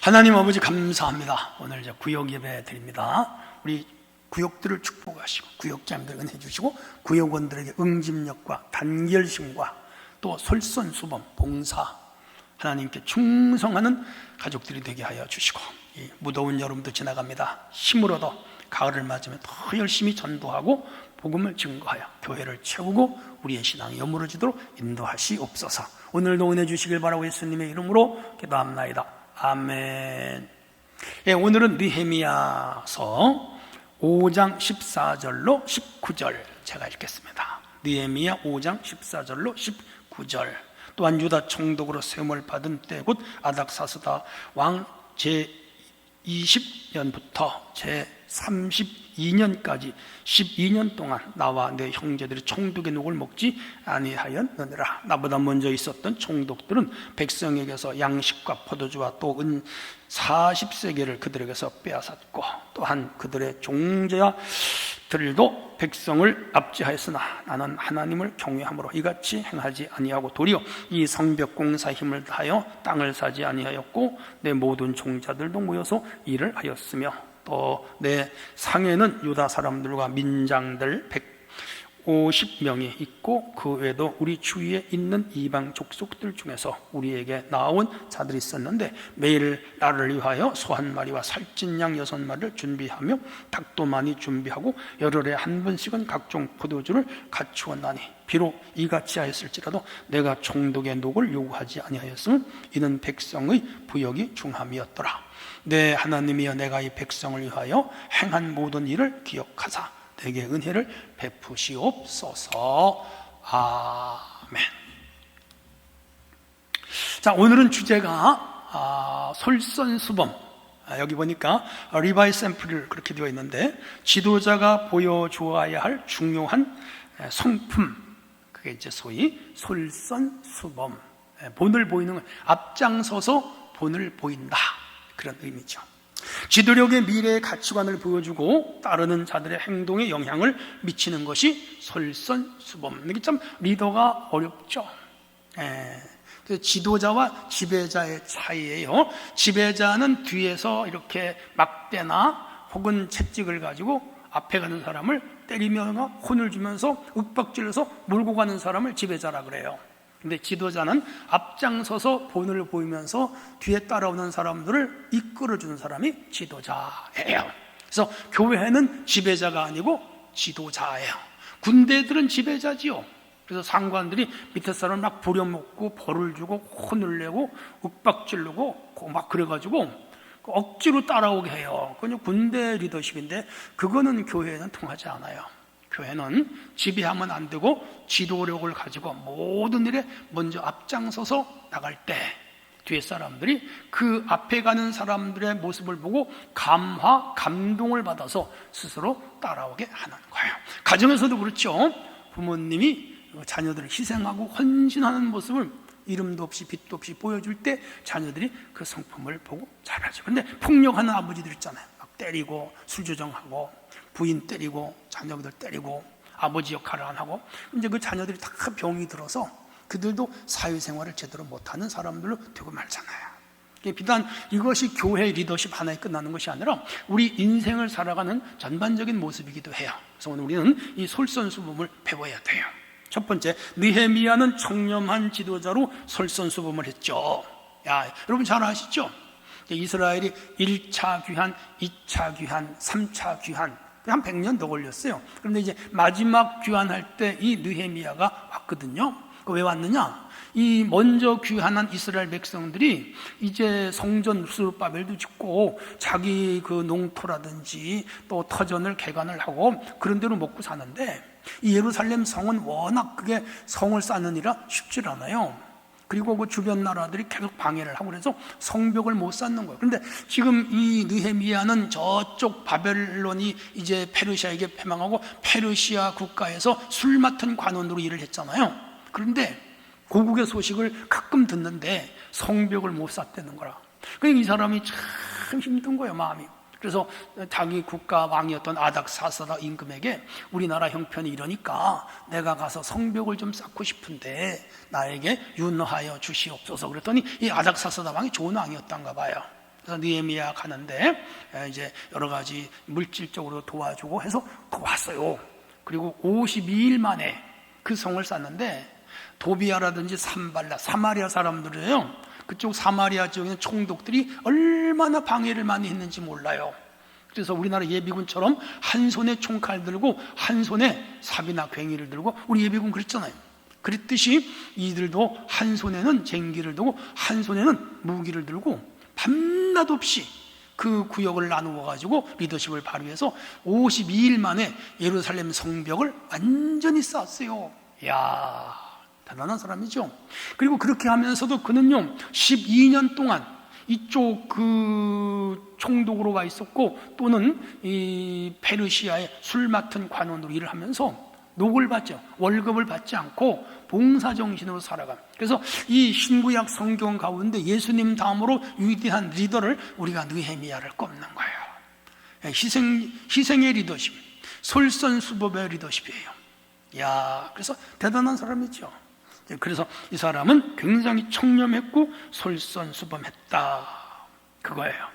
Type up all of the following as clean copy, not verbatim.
하나님 아버지 감사합니다. 오늘 이제 구역 예배 드립니다. 우리 구역들을 축복하시고 구역장들 은혜 주시고 구역원들에게 응집력과 단결심과 또 솔선수범 봉사 하나님께 충성하는 가족들이 되게 하여 주시고, 이 무더운 여름도 지나갑니다. 힘을 얻어 가을을 맞으며 더 열심히 전도하고 복음을 증거하여 교회를 채우고 우리의 신앙이 여물어지도록 인도하시옵소서. 오늘도 은혜 주시길 바라고 예수님의 이름으로 기도합나이다. 아멘. 예, 오늘은 느헤미야서 5장 14절로 19절 제가 읽겠습니다. 느헤미야 5장 14절로 19절. 또한 유다 총독으로 세움을 받은 때 곧 아닥사스다 왕 제20년부터 제32년까지 12년 동안 나와 내 형제들이 총독의 녹을 먹지 아니하였느니라. 나보다 먼저 있었던 총독들은 백성에게서 양식과 포도주와 또 은 40세겔을 그들에게서 빼앗았고, 또한 그들의 종자들도 백성을 압제하였으나 나는 하나님을 경외함으로 이같이 행하지 아니하고 도리어 이 성벽 공사 힘을 다하여 땅을 사지 아니하였고 내 모든 종자들도 모여서 일을 하였으며, 또 내 상에는 유다 사람들과 민장들 150명이 있고 그 외에도 우리 주위에 있는 이방 족속들 중에서 우리에게 나온 자들이 있었는데 매일 나를 위하여 소 한 마리와 살찐 양 6마리를 준비하며 닭도 많이 준비하고 열흘에 한 번씩은 각종 포도주를 갖추었나니 비록 이같이 하였을지라도 내가 총독의 녹을 요구하지 아니하였으면 이는 백성의 부역이 중함이었더라. 내 하나님이여 내가 이 백성을 위하여 행한 모든 일을 기억하사 내게 은혜를 베푸시옵소서. 아멘. 자, 오늘은 주제가 솔선수범. 여기 보니까 리바이 샘플이 그렇게 되어 있는데, 지도자가 보여주어야 할 중요한 성품, 그게 이제 소위 솔선수범. 본을 보이는 건 앞장서서 본을 보인다, 그런 의미죠. 지도력의 미래의 가치관을 보여주고 따르는 자들의 행동에 영향을 미치는 것이 솔선수범. 이게 참 리더가 어렵죠. 지도자와 지배자의 차이예요. 지배자는 뒤에서 이렇게 막대나 혹은 채찍을 가지고 앞에 가는 사람을 때리면서 혼을 주면서 윽박질러서 몰고 가는 사람을 지배자라 그래요. 근데 지도자는 앞장서서 본을 보이면서 뒤에 따라오는 사람들을 이끌어주는 사람이 지도자예요. 그래서 교회는 지배자가 아니고 지도자예요. 군대들은 지배자지요. 그래서 상관들이 밑에 사람을 막 부려먹고 벌을 주고 혼을 내고 윽박지르고 막 그래가지고 억지로 따라오게 해요. 그건 군대 리더십인데 그거는 교회에는 통하지 않아요. 교회는 지배하면 안 되고 지도력을 가지고 모든 일에 먼저 앞장서서 나갈 때 뒤에 사람들이 그 앞에 가는 사람들의 모습을 보고 감동을 받아서 스스로 따라오게 하는 거예요. 가정에서도 그렇죠. 부모님이 자녀들을 희생하고 헌신하는 모습을 이름도 없이 빛도 없이 보여줄 때 자녀들이 그 성품을 보고 자라죠. 근데 폭력하는 아버지들 있잖아요. 막 때리고 술주정하고 부인 때리고 자녀들 때리고 아버지 역할을 안 하고, 이제 그 자녀들이 다 병이 들어서 그들도 사회생활을 제대로 못하는 사람들로 되고 말잖아요. 비단 이것이 교회 리더십 하나에 끝나는 것이 아니라 우리 인생을 살아가는 전반적인 모습이기도 해요. 그래서 오늘 우리는 이 솔선수범을 배워야 돼요. 첫 번째, 느헤미야는 청렴한 지도자로 솔선수범을 했죠. 여러분 잘 아시죠? 이스라엘이 1차 귀환, 2차 귀환, 3차 귀환 한 100년 더 걸렸어요. 그런데 이제 마지막 귀환할 때 이 느헤미야가 왔거든요. 왜 왔느냐? 이 먼저 귀환한 이스라엘 백성들이 이제 성전 스룹바벨도 짓고 자기 그 농토라든지 또 터전을 개간을 하고 그런 데로 먹고 사는데, 이 예루살렘 성은 워낙 그게 성을 쌓느니라 쉽지 않아요. 그리고 그 주변 나라들이 계속 방해를 하고 그래서 성벽을 못 쌓는 거예요. 그런데 지금 이 느헤미야는 저쪽 바벨론이 이제 페르시아에게 패망하고 페르시아 국가에서 술 맡은 관원으로 일을 했잖아요. 그런데 고국의 소식을 가끔 듣는데 성벽을 못 쌓다는 거라. 그러니까 이 사람이 참 힘든 거예요, 마음이. 그래서 자기 국가 왕이었던 아닥사스다 임금에게 우리나라 형편이 이러니까 내가 가서 성벽을 좀 쌓고 싶은데 나에게 윤허하여 주시옵소서. 그랬더니 이 아닥사스다 왕이 좋은 왕이었던가 봐요. 그래서 느헤미야 가는데 이제 여러 가지 물질적으로 도와주고 해서 도왔어요. 그리고 52일 만에 그 성을 쌓는데, 도비아라든지 산발라, 사마리아 사람들이에요. 그쪽 사마리아 지역에 있는 총독들이 얼마나 방해를 많이 했는지 몰라요. 그래서 우리나라 예비군처럼 한 손에 총칼 들고 한 손에 삽이나 괭이를 들고, 우리 예비군 그랬잖아요. 그랬듯이 이들도 한 손에는 쟁기를 들고 한 손에는 무기를 들고 밤낮 없이 그 구역을 나누어 가지고 리더십을 발휘해서 52일 만에 예루살렘 성벽을 완전히 쌓았어요. 이야, 대단한 사람이죠. 그리고 그렇게 하면서도 그는요 12년 동안 이쪽 그 총독으로 가 있었고, 또는 이 페르시아의 술 맡은 관원으로 일을 하면서 녹을 받죠. 월급을 받지 않고 봉사정신으로 살아가. 그래서 이 신구약 성경 가운데 예수님 다음으로 위대한 리더를 우리가 느헤미야를 꼽는 거예요. 희생의 리더십, 솔선수범의 리더십이에요. 야, 그래서 대단한 사람이죠. 그래서 이 사람은 굉장히 청렴했고 솔선수범했다, 그거예요.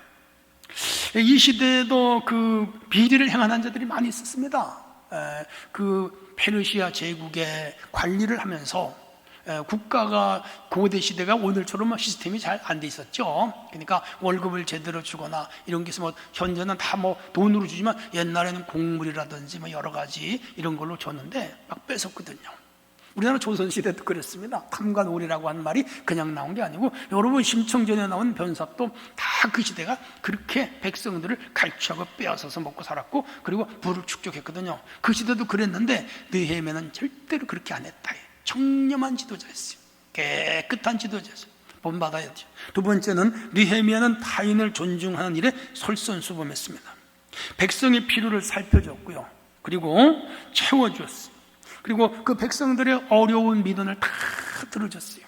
이 시대에도 그 비리를 행하는 자들이 많이 있었습니다. 그 페르시아 제국의 관리를 하면서, 국가가 고대 시대가 오늘처럼 시스템이 잘 안 돼 있었죠. 그러니까 월급을 제대로 주거나 이런 게 있으면, 현재는 다 뭐 돈으로 주지만 옛날에는 곡물이라든지 뭐 여러 가지 이런 걸로 줬는데 막 뺏었거든요. 우리나라 조선시대도 그랬습니다. 탐관오리라고 하는 말이 그냥 나온 게 아니고, 여러분 심청전에 나온 변삽도 다 그 시대가 그렇게 백성들을 갈취하고 빼앗아서 먹고 살았고, 그리고 부를 축적했거든요. 그 시대도 그랬는데 느헤미야는 절대로 그렇게 안 했다. 청렴한 지도자였어요. 깨끗한 지도자였어요. 본받아야죠. 두 번째는 느헤미야는 타인을 존중하는 일에 솔선수범했습니다. 백성의 필요를 살펴줬고요, 그리고 채워주었어요. 그리고 그 백성들의 어려운 민원을 다 들어줬어요.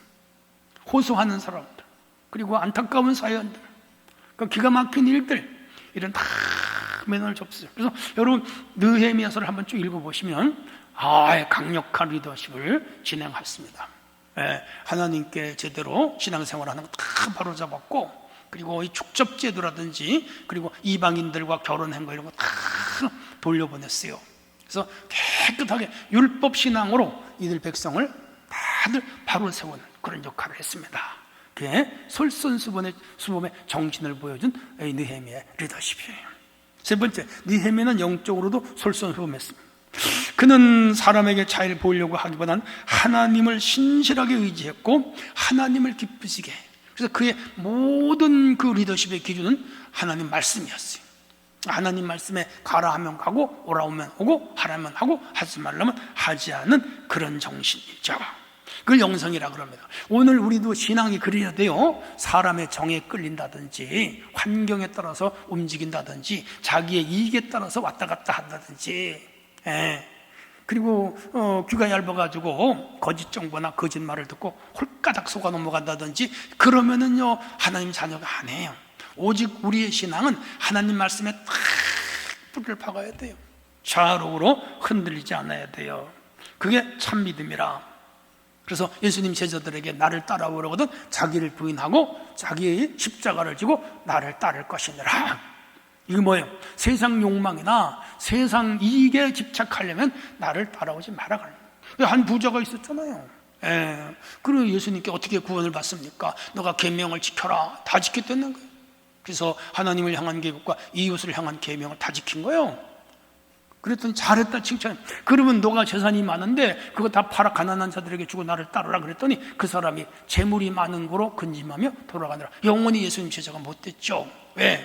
호소하는 사람들, 그리고 안타까운 사연들, 그 기가 막힌 일들, 이런 다 민원을 줬어요. 그래서 여러분 느헤미야서를 한번 쭉 읽어보시면 강력한 리더십을 진행했습니다. 하나님께 제대로 신앙생활하는 거 다 바로잡았고, 그리고 이 축접제도라든지 그리고 이방인들과 결혼한 거 이런 거 다 돌려보냈어요. 그래서 깨끗하게 율법신앙으로 이들 백성을 다들 바로 세우는 그런 역할을 했습니다. 그게 솔선수범의 정신을 보여준 느헤미야의 리더십이에요. 세 번째, 느헤미야는 영적으로도 솔선수범했습니다. 그는 사람에게 차이를 보이려고 하기보다는 하나님을 신실하게 의지했고 하나님을 기쁘시게, 그래서 그의 모든 그 리더십의 기준은 하나님 말씀이었어요. 하나님 말씀에 가라 하면 가고 오라 하면 오고 하라면 하고 하지 말라면 하지 않는 그런 정신이죠. 그걸 영성이라 그럽니다. 오늘 우리도 신앙이 그래야 돼요. 사람의 정에 끌린다든지 환경에 따라서 움직인다든지 자기의 이익에 따라서 왔다 갔다 한다든지, 그리고 귀가 얇아가지고 거짓 정보나 거짓말을 듣고 홀가닥 속아 넘어간다든지 그러면은요 하나님 자녀가 아니에요. 오직 우리의 신앙은 하나님 말씀에 딱 뿌리를 박아야 돼요. 좌우로 흔들리지 않아야 돼요. 그게 참 믿음이라. 그래서 예수님 제자들에게 나를 따라오라거든 자기를 부인하고 자기의 십자가를 지고 나를 따를 것이니라. 이게 뭐예요? 세상 욕망이나 세상 이익에 집착하려면 나를 따라오지 말아라. 한 부자가 있었잖아요. 그리고 예수님께 어떻게 구원을 받습니까? 너가 계명을 지켜라. 다 지켰다는 거예요. 그래서 하나님을 향한 계명과 이웃을 향한 계명을 다 지킨 거예요. 그랬더니 잘했다 칭찬해. 그러면 너가 재산이 많은데 그거 다 팔아 가난한 자들에게 주고 나를 따르라 그랬더니 그 사람이 재물이 많은 거로 근심하며 돌아가느라 영원히 예수님 제자가 못됐죠. 왜?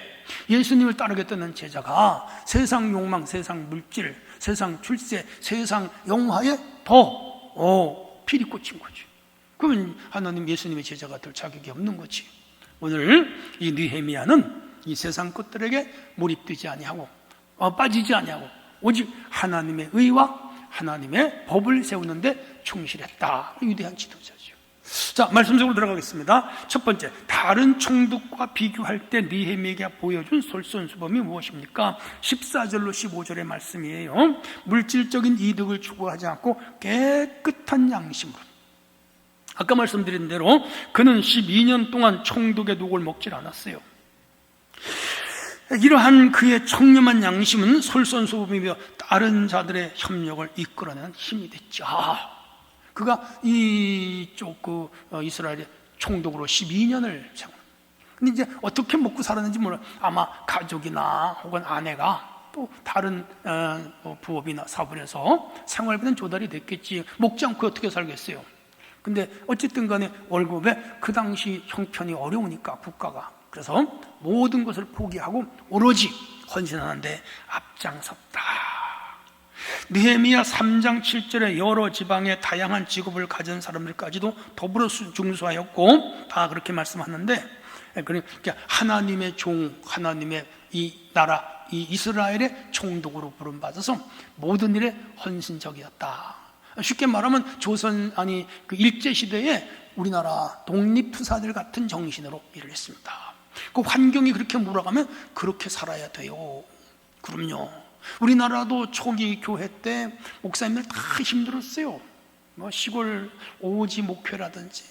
예수님을 따르겠다는 제자가 세상 욕망, 세상 물질, 세상 출세, 세상 영화에 더 필이 꽂힌 거지. 그러면 하나님 예수님의 제자가 될 자격이 없는 거지. 오늘 이 느헤미야는 이 세상 것들에게 몰입되지 아니하고 빠지지 아니하고 오직 하나님의 의와 하나님의 법을 세우는데 충실했다. 위대한 지도자죠. 자, 말씀 속으로 들어가겠습니다. 첫 번째, 다른 총독과 비교할 때 느헤미야가 보여준 솔선수범이 무엇입니까? 14절로 15절의 말씀이에요. 물질적인 이득을 추구하지 않고 깨끗한 양심으로. 아까 말씀드린 대로 그는 12년 동안 총독의 녹을 먹질 않았어요. 이러한 그의 청렴한 양심은 솔선수범이며 다른 자들의 협력을 이끌어내는 힘이 됐죠. 그가 이쪽 이스라엘의 총독으로 12년을 생활. 근데 이제 어떻게 먹고 살았는지 몰라. 아마 가족이나 혹은 아내가 또 다른 부업이나 사업을 해서 생활비는 조달이 됐겠지. 먹지 않고 어떻게 살겠어요. 근데 어쨌든 간에 월급에 그 당시 형편이 어려우니까 국가가, 그래서 모든 것을 포기하고 오로지 헌신하는데 앞장섰다. 느헤미야 3장 7절에 여러 지방의 다양한 직업을 가진 사람들까지도 더불어 중수하였고, 다 그렇게 말씀하는데, 그러니까 하나님의 종, 하나님의 이 나라, 이 이스라엘의 총독으로 부름받아서 모든 일에 헌신적이었다. 쉽게 말하면 그 일제시대에 우리나라 독립투사들 같은 정신으로 일을 했습니다. 그 환경이 그렇게 몰아가면 그렇게 살아야 돼요. 그럼요. 우리나라도 초기 교회 때 목사님들 다 힘들었어요. 시골 오지 목회라든지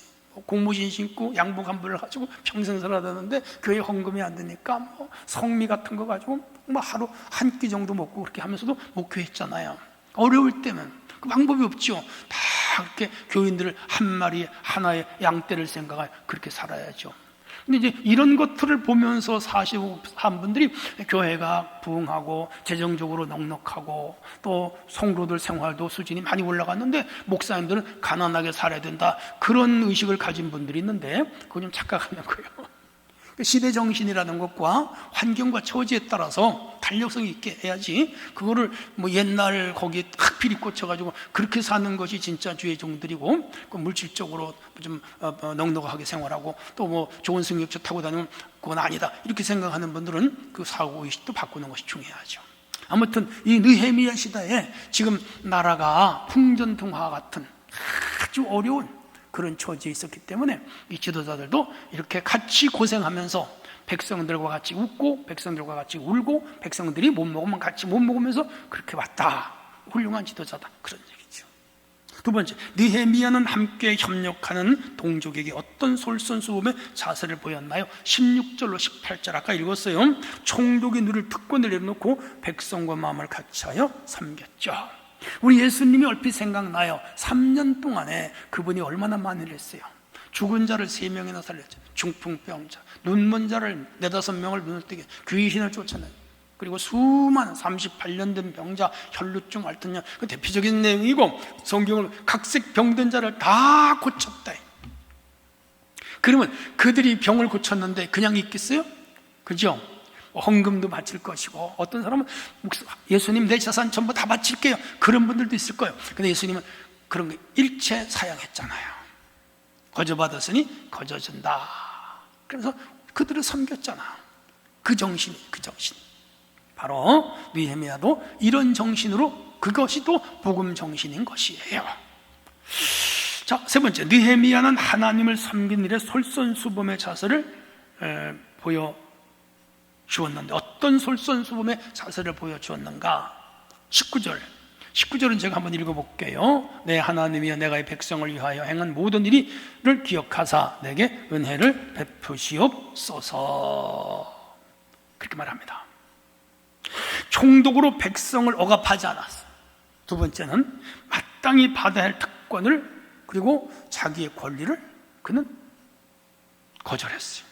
공무신 신고 양복 한 벌을 가지고 평생 살아야 되는데 교회 헌금이 안 되니까 성미 같은 거 가지고 하루 한 끼 정도 먹고 그렇게 하면서도 목회했잖아요. 어려울 때는 그 방법이 없죠. 다 그렇게 교인들을 한 마리 하나의 양떼를 생각하여 그렇게 살아야죠. 근데 이제 이런 것들을 보면서 사시고 한 분들이 교회가 부흥하고 재정적으로 넉넉하고 또 성도들 생활도 수준이 많이 올라갔는데 목사님들은 가난하게 살아야 된다, 그런 의식을 가진 분들이 있는데 그건 좀 착각하는 거예요. 시대 정신이라는 것과 환경과 처지에 따라서 탄력성 있게 해야지, 그거를 옛날 거기에 학필이 꽂혀가지고 그렇게 사는 것이 진짜 주의 종들이고, 물질적으로 좀 넉넉하게 생활하고 또 좋은 승용차 타고 다니면 그건 아니다, 이렇게 생각하는 분들은 그 사고의식도 바꾸는 것이 중요하죠. 아무튼 이 느헤미야 시대에 지금 나라가 풍전등화 같은 아주 어려운 그런 처지에 있었기 때문에 이 지도자들도 이렇게 같이 고생하면서 백성들과 같이 웃고 백성들과 같이 울고 백성들이 못 먹으면 같이 못 먹으면서 그렇게 왔다. 훌륭한 지도자다, 그런 얘기죠. 두 번째, 느헤미야는 함께 협력하는 동족에게 어떤 솔선수범의 자세를 보였나요? 16절로 18절 아까 읽었어요. 총독이 눈을 특권을 내려놓고 백성과 마음을 같이하여 섬겼죠. 우리 예수님이 얼핏 생각나요. 3년 동안에 그분이 얼마나 많이 했어요. 죽은 자를 3명이나 살렸죠. 중풍병자, 눈먼 자를 4-5명을 눈을 뜨게, 귀신을 쫓아내요. 그리고 수많은 38년 된 병자, 혈루증, 앓던 그 대표적인 내용이고, 성경을 각색 병든 자를 다 고쳤다. 그러면 그들이 병을 고쳤는데 그냥 있겠어요? 그죠? 헌금도 바칠 것이고, 어떤 사람은 예수님 내 자산 전부 다 바칠게요, 그런 분들도 있을 거예요. 근데 예수님은 그런 거 일체 사양했잖아요. 거저받았으니 거저준다. 그래서 그들을 섬겼잖아. 그 정신 바로 느헤미야도 이런 정신으로, 그것이 또 복음 정신인 것이에요. 자, 세 번째, 느헤미야는 하나님을 섬긴 일에 솔선수범의 자세를 보여주었는데, 어떤 솔선수범의 자세를 보여주었는가? 19절은 제가 한번 읽어볼게요. 내 하나님이여, 내가 이 백성을 위하여 행한 모든 일을 기억하사 내게 은혜를 베푸시옵소서. 그렇게 말합니다. 총독으로 백성을 억압하지 않았어요. 두 번째는 마땅히 받아야 할 특권을, 그리고 자기의 권리를 그는 거절했어요.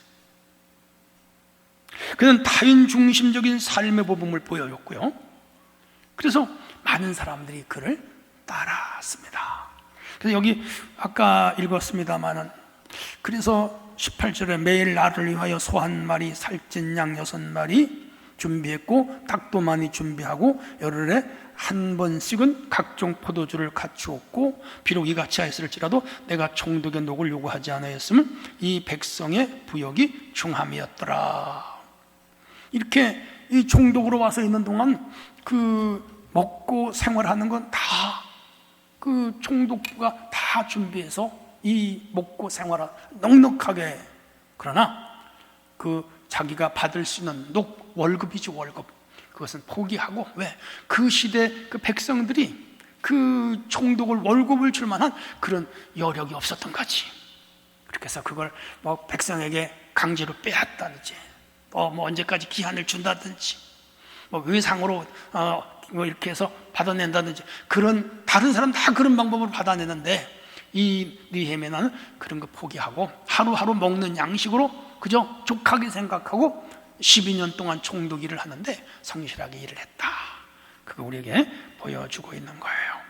그는 타인 중심적인 삶의 모범을 보여줬고요. 그래서 많은 사람들이 그를 따랐습니다. 그래서 여기 아까 읽었습니다마는, 그래서 18절에 매일 나를 위하여 소 1마리, 살찐 양 6마리 준비했고, 닭도 많이 준비하고, 열흘에 한 번씩은 각종 포도주를 갖추었고, 비록 이같이 하였을지라도 내가 총독의 녹을 요구하지 않았으면 이 백성의 부역이 중함이었더라. 이렇게 이 총독으로 와서 있는 동안 그 먹고 생활하는 건 다 그 총독부가 다 준비해서 이 먹고 생활을 넉넉하게, 그러나 그 자기가 받을 수 있는 월급이죠, 월급. 그것은 포기하고, 왜? 그 시대 그 백성들이 그 총독을 월급을 줄 만한 그런 여력이 없었던 거지. 그렇게 해서 그걸 백성에게 강제로 빼앗다든지 또 뭐 언제까지 기한을 준다든지, 뭐 의상으로 뭐 이렇게 해서 받아낸다든지, 그런 다른 사람 다 그런 방법으로 받아내는데 이 느헤미야는 그런 거 포기하고 하루하루 먹는 양식으로 그저 족하게 생각하고 12년 동안 총독 일을 하는데 성실하게 일을 했다. 그거 우리에게 보여주고 있는 거예요.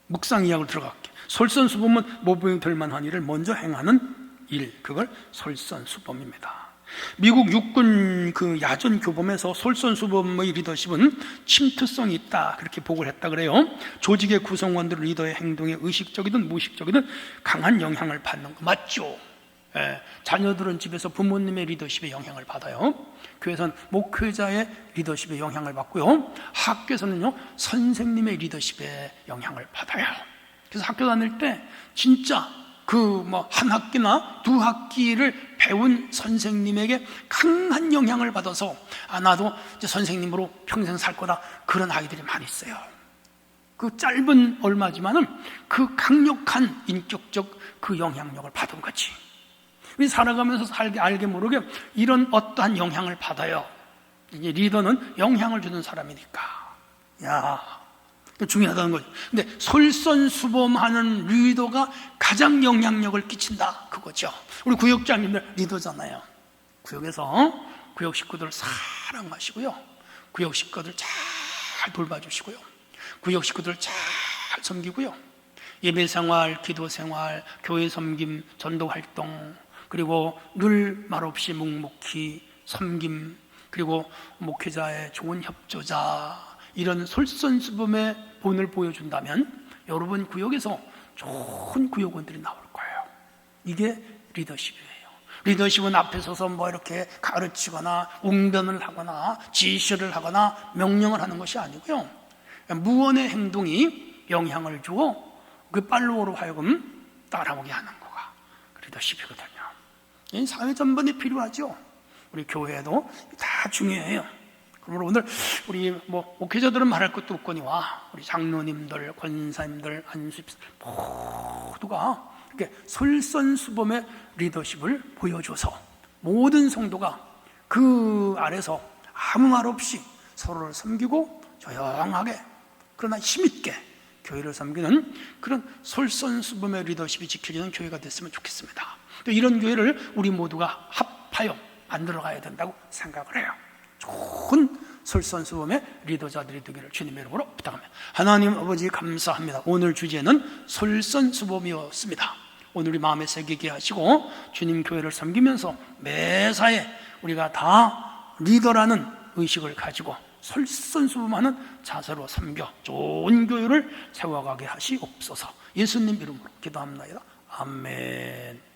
묵상 이야기로 들어갈게. 솔선수범은 모범이 될 만한 일을 먼저 행하는 일, 그걸 솔선수범입니다. 미국 육군 그 야전 교범에서 솔선수범의 리더십은 침투성이 있다, 그렇게 보고를 했다 그래요. 조직의 구성원들 리더의 행동에 의식적이든 무의식적이든 강한 영향을 받는 거 맞죠? 자녀들은 집에서 부모님의 리더십에 영향을 받아요. 교회에서는 목회자의 리더십에 영향을 받고요. 학교에서는요, 선생님의 리더십에 영향을 받아요. 그래서 학교 다닐 때 진짜 한 학기나 두 학기를 배운 선생님에게 강한 영향을 받아서 나도 이제 선생님으로 평생 살 거다, 그런 아이들이 많이 있어요. 그 짧은 얼마지만은 그 강력한 인격적 그 영향력을 받은 거지. 우리 살아가면서 알게 모르게 이런 어떠한 영향을 받아요. 이제 리더는 영향을 주는 사람이니까. 중요하다는 거죠. 근데 솔선수범하는 리더가 가장 영향력을 끼친다, 그거죠. 우리 구역장님들 리더잖아요. 구역에서 구역 식구들을 사랑하시고요, 구역 식구들 잘 돌봐주시고요, 구역 식구들 잘 섬기고요, 예배생활, 기도생활, 교회 섬김, 전도활동, 그리고 늘 말없이 묵묵히 섬김, 그리고 목회자의 좋은 협조자, 이런 솔선수범의 본을 보여준다면 여러분 구역에서 좋은 구역원들이 나올 거예요. 이게 리더십이에요. 리더십은 앞에 서서 뭐 이렇게 가르치거나 웅변을 하거나 지시를 하거나 명령을 하는 것이 아니고요, 무언의 행동이 영향을 주어 그 팔로워로 하여금 따라오게 하는 거가 리더십이거든요. 이 사회 전반에 필요하죠. 우리 교회도 다 중요해요. 그러므로 오늘 우리 목회자들은 말할 것도 없거니와 우리 장로님들, 권사님들, 안수집사 모두가 이렇게 솔선수범의 리더십을 보여줘서 모든 성도가 그 아래서 아무 말 없이 서로를 섬기고 조용하게 그러나 힘있게 교회를 섬기는 그런 솔선수범의 리더십이 지켜지는 교회가 됐으면 좋겠습니다. 또 이런 교회를 우리 모두가 합하여 만들어가야 된다고 생각을 해요. 좋은 솔선수범의 리더자들이 되기를 주님의 이름으로 부탁합니다. 하나님 아버지 감사합니다. 오늘 주제는 솔선수범이었습니다. 오늘 우리 마음에 새기게 하시고 주님 교회를 섬기면서 매사에 우리가 다 리더라는 의식을 가지고 솔선수범하는 자세로 섬겨 좋은 교회를 세워가게 하시옵소서. 예수님 이름으로 기도합니다. 아멘.